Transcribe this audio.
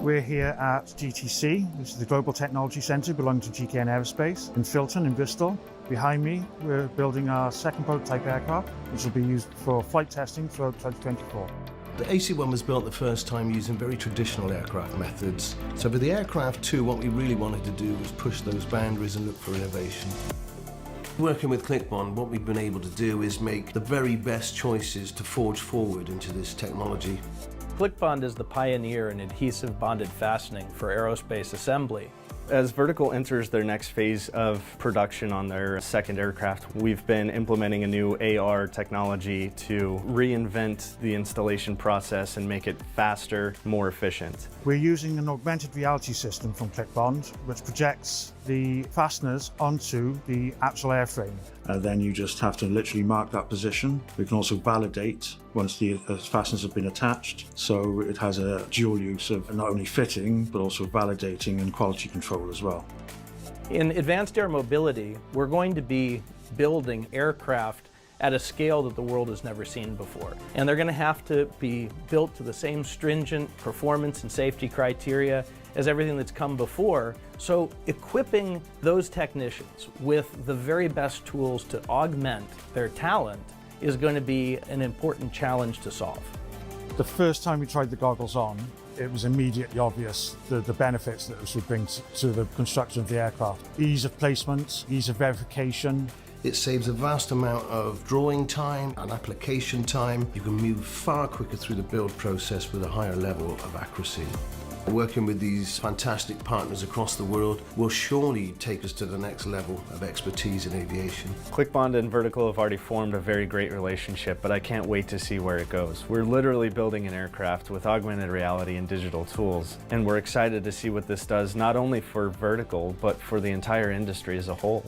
We're here at GTC, which is the Global Technology Centre belonging to GKN Aerospace, in Filton in Bristol. Behind me, we're building our second prototype aircraft, which will be used for flight testing for 2024. The AC-1 was built the first time using very traditional aircraft methods. So for the aircraft too, what we really wanted to do was push those boundaries and look for innovation. Working with Clickbond, what we've been able to do is make the very best choices to forge forward into this technology. Clickbond is the pioneer in adhesive bonded fastening for aerospace assembly. As Vertical enters their next phase of production on their second aircraft, we've been implementing a new AR technology to reinvent the installation process and make it faster, more efficient. We're using an augmented reality system from Clickbond, which projects the fasteners onto the actual airframe. Then you just have to literally mark that position. We can also validate once the fasteners have been attached. So it has a dual use of not only fitting, but also validating and quality control as well. In advanced air mobility, we're going to be building aircraft at a scale that the world has never seen before. And they're going to have to be built to the same stringent performance and safety criteria as everything that's come before. So equipping those technicians with the very best tools to augment their talent is going to be an important challenge to solve. The first time we tried the goggles on, it was immediately obvious the benefits that this would bring to the construction of the aircraft. Ease of placement, ease of verification. It saves a vast amount of drawing time and application time. You can move far quicker through the build process with a higher level of accuracy. Working with these fantastic partners across the world will surely take us to the next level of expertise in aviation. Clickbond and Vertical have already formed a very great relationship, but I can't wait to see where it goes. We're literally building an aircraft with augmented reality and digital tools, and we're excited to see what this does not only for Vertical, but for the entire industry as a whole.